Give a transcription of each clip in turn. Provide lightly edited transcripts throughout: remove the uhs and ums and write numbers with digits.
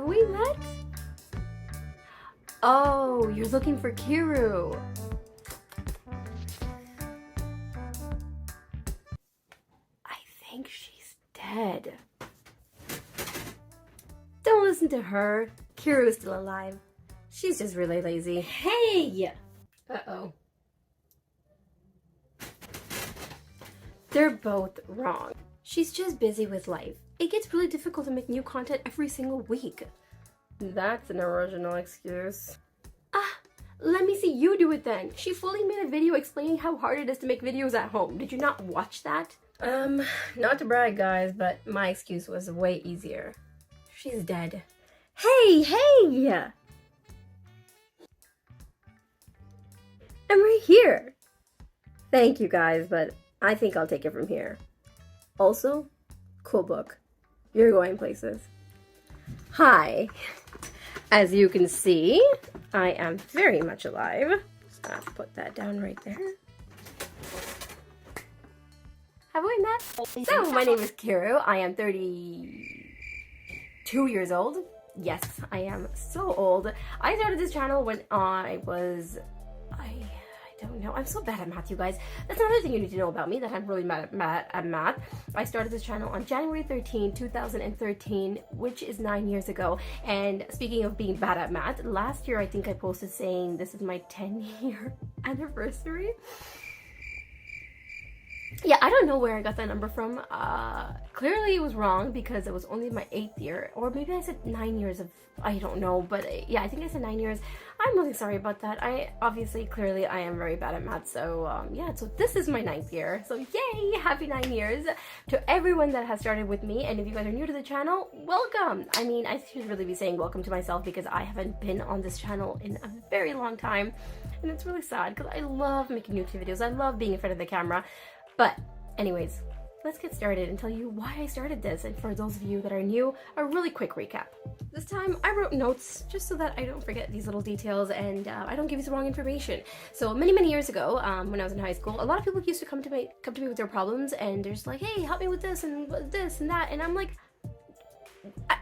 Have we met? Oh, you're looking for Kiru. I think she's dead. Don't listen to her. Kiru is still alive. She's just really lazy. Hey! Uh-oh. They're both wrong. She's just busy with life. It gets really difficult to make new content every single week. That's an original excuse. Let me see you do it then. She fully made a video explaining how hard it is to make videos at home. Did you not watch that? Not to brag, guys, but my excuse was way easier. She's dead. Hey! I'm right here. Thank you, guys, but I think I'll take it from here. Also, cool book. You're going places. Hi. As you can see, I am very much alive. I'll put that down right there. Have we met? So, my name is Kiru. I am 32 years old. Yes, I am so old. I started this channel when I don't know. I'm so bad at math, you guys. That's another thing you need to know about me, that I'm really bad at math. I started this channel on January 13, 2013, which is 9 years ago. And speaking of being bad at math, last year I think I posted saying this is my 10-year anniversary. Yeah, I don't know where I got that number from. Clearly it was wrong because it was only my 8th year. Or maybe I said 9 years of, I don't know. But yeah, I think I said 9 years. I'm really sorry about that. Clearly I am very bad at math. So yeah, so this is my 9th year. So yay, happy 9 years to everyone that has started with me. And if you guys are new to the channel, welcome. I mean, I should really be saying welcome to myself because I haven't been on this channel in a very long time. And it's really sad because I love making YouTube videos. I love being in front of the camera. But anyways, let's get started and tell you why I started this. And for those of you that are new, a really quick recap. This time I wrote notes just so that I don't forget these little details and I don't give you the wrong information. So many years ago, when I was in high school, a lot of people used to come to me with their problems and they're just like, hey, help me with this and that. And I'm like,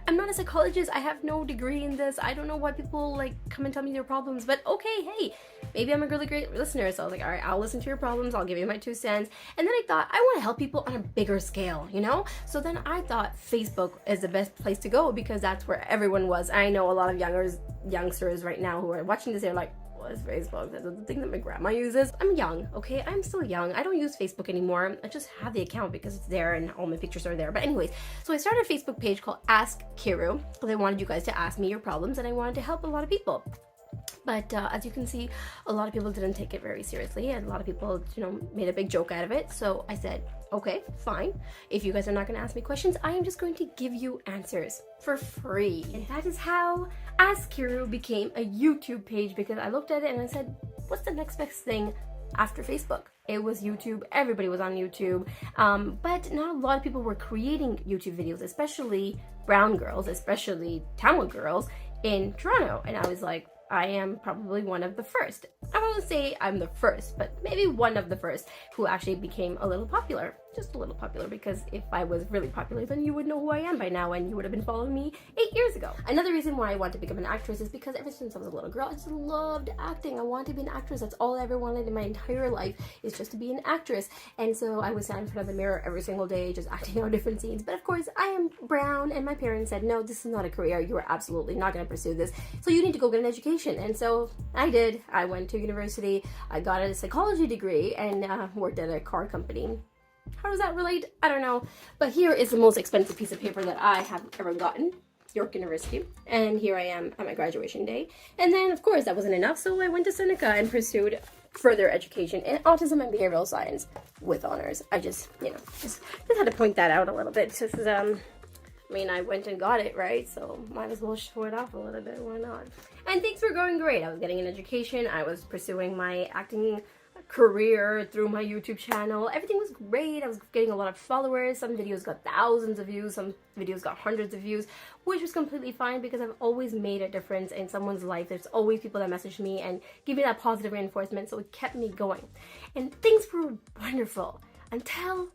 I'm not a psychologist. I have no degree in this. I don't know why people like come and tell me their problems, but okay, hey, maybe I'm a really great listener. So I was like, all right, I'll listen to your problems. I'll give you my 2 cents. And then I thought, I want to help people on a bigger scale, you know? So then I thought Facebook is the best place to go because that's where everyone was. I know a lot of youngsters right now who are watching this, they're like, what is Facebook? That's the thing that my grandma uses. I'm young, okay? I'm still young. I don't use Facebook anymore. I just have the account because it's there and all my pictures are there. But anyways, so I started a Facebook page called Ask Kiru because I wanted you guys to ask me your problems and I wanted to help a lot of people. But as you can see, a lot of people didn't take it very seriously and a lot of people, you know, made a big joke out of it. So I said, okay, fine. If you guys are not going to ask me questions, I am just going to give you answers for free. And that is how Ask Kiru became a YouTube page because I looked at it and I said, what's the next best thing after Facebook? It was YouTube. Everybody was on YouTube. But not a lot of people were creating YouTube videos, especially brown girls, especially Tamil girls in Toronto. And I was like, I am probably one of the first. I won't say I'm the first, but maybe one of the first who actually became a little popular. Just a little popular, because if I was really popular, then you would know who I am by now and you would have been following me 8 years ago. Another reason why I want to become an actress is because ever since I was a little girl, I just loved acting. I wanted to be an actress. That's all I ever wanted in my entire life, is just to be an actress. And so I would stand in front of the mirror every single day, just acting out different scenes. But of course, I am brown and my parents said, no, this is not a career. You are absolutely not going to pursue this. So you need to go get an education. And so I did. I went to university. I got a psychology degree and worked at a car company. How does that relate? I don't know. But here is the most expensive piece of paper that I have ever gotten. York University. And here I am at my graduation day. And then, of course, that wasn't enough. So I went to Seneca and pursued further education in autism and behavioral science with honors. I just, you know, just had to point that out a little bit. Just, I mean, I went and got it, right? So might as well show it off a little bit. Why not? And things were going great. I was getting an education. I was pursuing my acting career through my YouTube channel. Everything was great. I was getting a lot of followers. Some videos got thousands of views. Some videos got hundreds of views, which was completely fine because I've always made a difference in someone's life. There's always people that message me and give me that positive reinforcement, so it kept me going. And things were wonderful until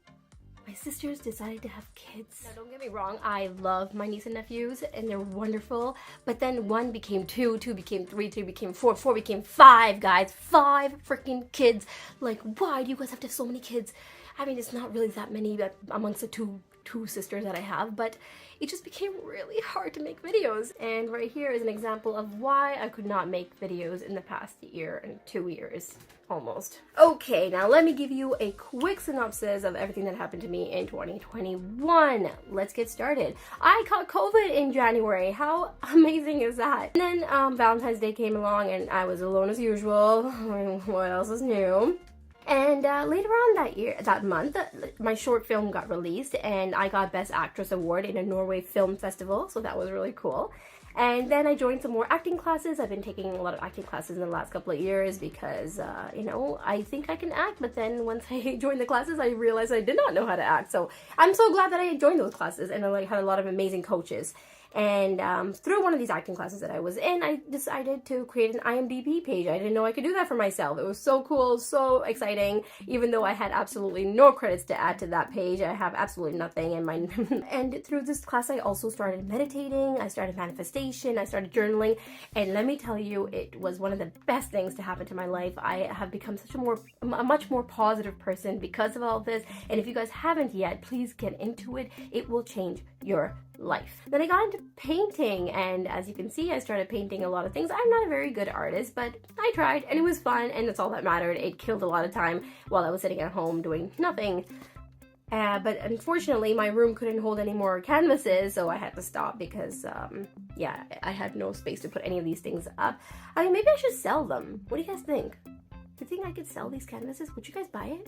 my sisters decided to have kids. Now don't get me wrong, I love my niece and nephews and they're wonderful, but then 1 became 2, 2 became 3, 3 became 4, 4 became 5, guys. 5 freaking kids. Like, why do you guys have to have so many kids? I mean, it's not really that many amongst the two sisters that I have, but it just became really hard to make videos. And right here is an example of why I could not make videos in the past year and 2 years almost. Okay, now let me give you a quick synopsis of everything that happened to me in 2021. Let's get started. I caught COVID in January. How amazing is that? And then Valentine's Day came along and I was alone as usual. What else is new? And later on that month, my short film got released and I got Best Actress Award in a Norway Film Festival, so that was really cool. And then I joined some more acting classes. I've been taking a lot of acting classes in the last couple of years because, you know, I think I can act, but then once I joined the classes, I realized I did not know how to act. So I'm so glad that I joined those classes and I had a lot of amazing coaches. And through one of these acting classes that I was in, I decided to create an IMDb page. I didn't know I could do that for myself. It was so cool, so exciting, even though I had absolutely no credits to add to that page. I have absolutely nothing in my... And through this class, I also started meditating, I started manifestation, I started journaling, and let me tell you, it was one of the best things to happen to my life. I have become a much more positive person because of all this, and if you guys haven't yet, please get into it. It will change your life. Then I got into painting, and as you can see, I started painting a lot of things. I'm not a very good artist, but I tried and it was fun, and that's all that mattered. It killed a lot of time while I was sitting at home doing nothing. But unfortunately, my room couldn't hold any more canvases, so I had to stop because, yeah, I had no space to put any of these things up. I mean, maybe I should sell them. What do you guys think? Do you think I could sell these canvases? Would you guys buy it?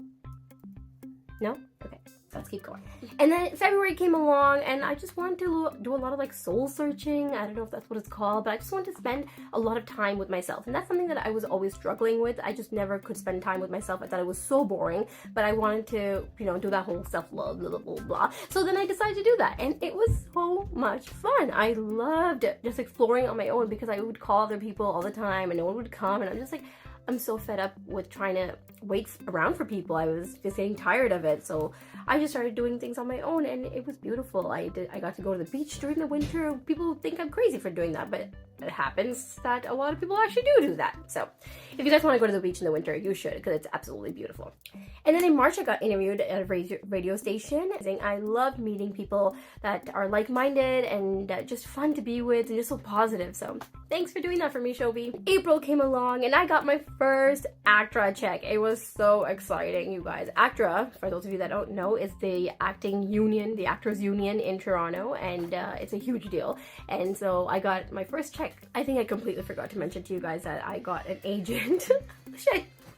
No? Okay. Let's keep going. And then February came along and I just wanted to do a lot of like soul searching. I don't know if that's what it's called, but I just wanted to spend a lot of time with myself. And that's something that I was always struggling with. I just never could spend time with myself. I thought it was so boring, but I wanted to, you know, do that whole self-love, blah, blah, blah. So then I decided to do that and it was so much fun. I loved just exploring on my own because I would call other people all the time and no one would come, and I'm just like, I'm so fed up with trying to wait around for people. I was just getting tired of it. So I just started doing things on my own and it was beautiful. I got to go to the beach during the winter. People think I'm crazy for doing that, but it happens that a lot of people actually do that. So if you guys want to go to the beach in the winter, you should, because it's absolutely beautiful. And then in March, I got interviewed at a radio station. I loved meeting people that are like-minded and just fun to be with and just so positive. So thanks for doing that for me, Shobi. April came along and I got my first ACTRA check. It was so exciting, you guys. ACTRA, for those of you that don't know, is the acting union, the actors union in Toronto, and it's a huge deal. And so I got my first check. I think I completely forgot to mention to you guys that I got an agent.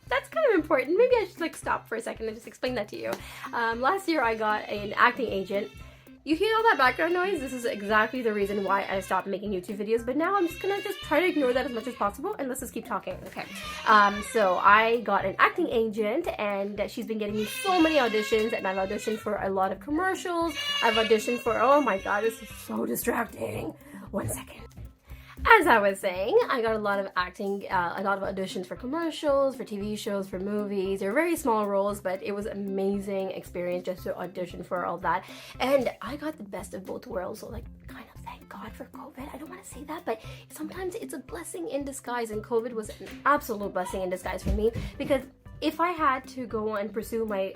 That's kind of important. Maybe I should like stop for a second and just explain that to you. Last year I got an acting agent. You hear all that background noise? This is exactly the reason why I stopped making YouTube videos, but now I'm just gonna try to ignore that as much as possible and let's just keep talking, okay? So I got an acting agent and she's been getting me so many auditions, and I've auditioned for a lot of commercials. I've auditioned for, oh my god, this is so distracting. 1 second. As I was saying, I got a lot of acting, a lot of auditions for commercials, for TV shows, for movies. They're very small roles, but it was an amazing experience just to audition for all that. And I got the best of both worlds, so like kind of thank God for COVID. I don't want to say that, but sometimes it's a blessing in disguise, and COVID was an absolute blessing in disguise for me, because if I had to go and pursue my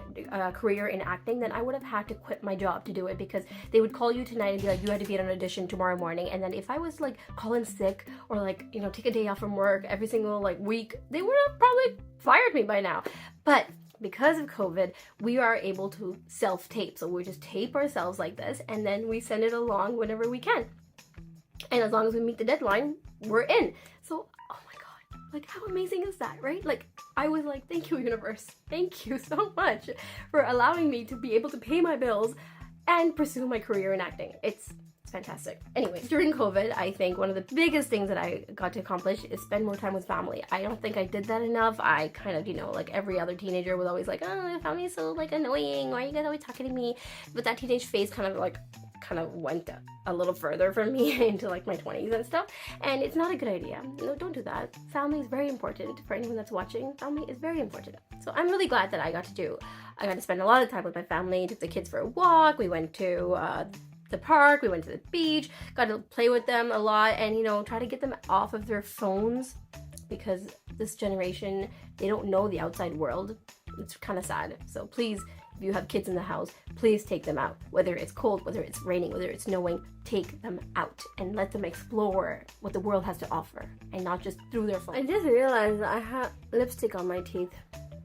career in acting, then I would have had to quit my job to do it, because they would call you tonight and be like, you had to be at an audition tomorrow morning. And then if I was like calling sick or like, you know, take a day off from work every single like week, they would have probably fired me by now. But because of COVID, we are able to self-tape. So we just tape ourselves like this and then we send it along whenever we can. And as long as we meet the deadline, we're in. So, oh my God, like how amazing is that, right? Like, I was like, thank you, universe. Thank you so much for allowing me to be able to pay my bills and pursue my career in acting. It's fantastic. Anyway, during COVID, I think one of the biggest things that I got to accomplish is spend more time with family. I don't think I did that enough. I kind of, you know, like every other teenager was always like, oh, family is so like annoying. Why are you guys always talking to me? But that teenage phase kind of like kind of went a little further from me into like my 20s and stuff, and it's not a good idea. No, don't do that. Family is very important. For anyone that's watching, family is very important. So I'm really glad that I got to spend a lot of time with my family, took the kids for a walk, we went to the park, we went to the beach, got to play with them a lot, and you know, try to get them off of their phones, because this generation, they don't know the outside world. It's kind of sad. So please, if you have kids in the house, please take them out. Whether it's cold, whether it's raining, whether it's snowing, take them out and let them explore what the world has to offer, and not just through their phone. I just realized I have lipstick on my teeth.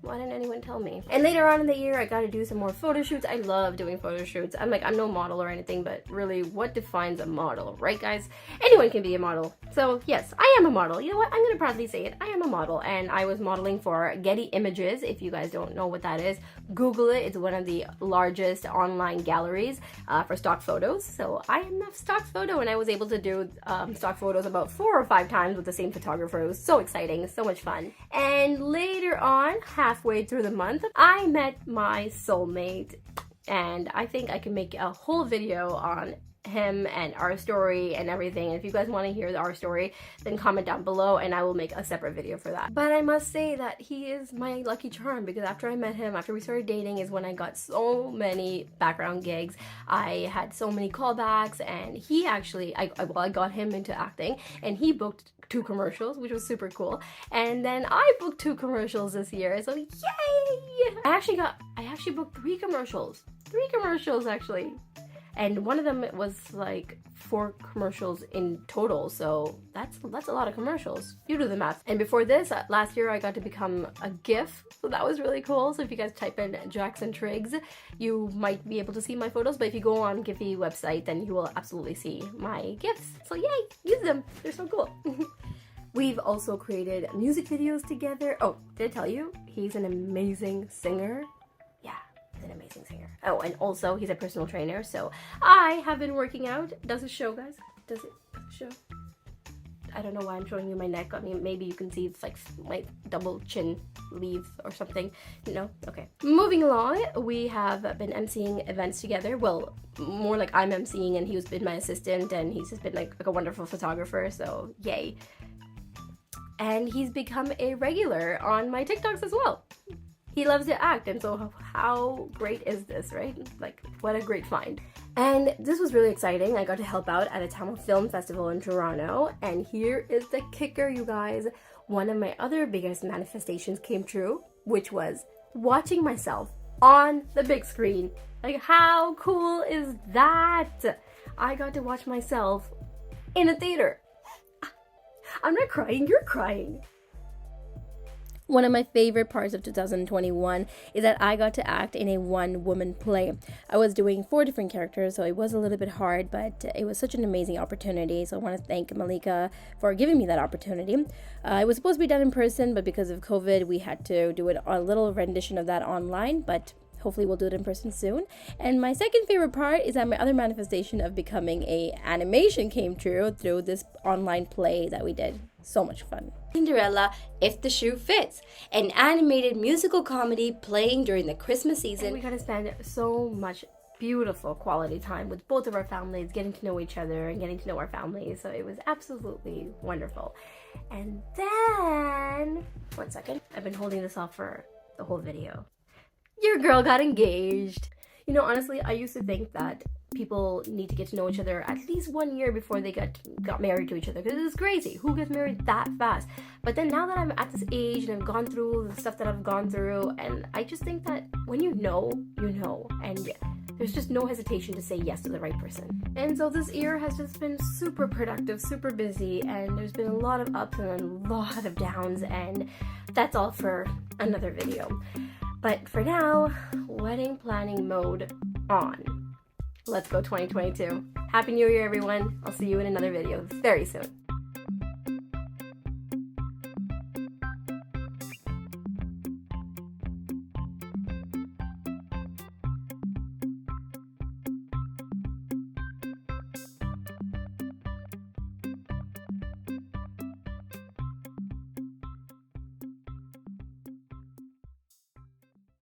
Why didn't anyone tell me? And later on in the year, I got to do some more photo shoots. I love doing photo shoots. I'm no model or anything, but really, what defines a model, right, guys? Anyone can be a model. So yes, I am a model. You know what? I'm gonna proudly say it. I am a model, and I was modeling for Getty Images. If you guys don't know what that is, Google it. It's one of the largest online galleries for stock photos. So I am a stock photo, and I was able to do stock photos about 4 or 5 times with the same photographer. It was so exciting, so much fun. And later on, halfway through the month, I met my soulmate, and I think I can make a whole video on him and our story and everything. And if you guys want to hear our story, then comment down below and I will make a separate video for that. But I must say that he is my lucky charm, because after I met him, after we started dating, is when I got so many background gigs. I had so many callbacks, and he actually, I got him into acting, and he booked 2 commercials, which was super cool. And then I booked 2 commercials this year, so yay! I actually booked 3 commercials. 3 commercials actually. And one of them was like 4 commercials in total, so that's a lot of commercials. You do the math. And before this, last year I got to become a GIF, so that was really cool. So if you guys type in Jackson Triggs, you might be able to see my photos, but if you go on Giphy website, then you will absolutely see my GIFs. So yay, use them, they're so cool. We've also created music videos together. Oh, did I tell you? He's an amazing singer. An amazing singer. Oh, and also he's a personal trainer, so I have been working out. Does it show, guys? Does it show? I don't know why I'm showing you my neck. I mean, maybe you can see it's like my double chin leave or something. No? Okay. Moving along, we have been emceeing events together. Well, more like I'm emceeing, and he's been my assistant, and he's just been like a wonderful photographer, so yay. And he's become a regular on my TikToks as well. He loves to act, and so how great is this, right? Like, what a great find. And this was really exciting. I got to help out at a Tamil Film Festival in Toronto, and here is the kicker, you guys. One of my other biggest manifestations came true, which was watching myself on the big screen. Like, how cool is that? I got to watch myself in a theater. I'm not crying, you're crying. One of my favorite parts of 2021 is that I got to act in a one-woman play. I was doing 4 different characters, so it was a little bit hard, but it was such an amazing opportunity. So I want to thank Malika for giving me that opportunity. It was supposed to be done in person, but because of COVID, we had to do a little rendition of that online, but hopefully we'll do it in person soon. And my second favorite part is that my other manifestation of becoming an animation came true through this online play that we did. So much fun. Cinderella, If the Shoe Fits, an animated musical comedy playing during the Christmas season. And we got to spend so much beautiful quality time with both of our families, getting to know each other and getting to know our families. So it was absolutely wonderful. And then, one second, I've been holding this off for the whole video. Your girl got engaged. You know, honestly, I used to think that people need to get to know each other at least 1 year before they got married to each other, because it's crazy. Who gets married that fast? But then now that I'm at this age and I've gone through the stuff that I've gone through, and I just think that when you know, and there's just no hesitation to say yes to the right person. And so this year has just been super productive, super busy, and there's been a lot of ups and a lot of downs, and that's all for another video. But for now, wedding planning mode on. Let's go 2022. Happy New Year, everyone. I'll see you in another video very soon.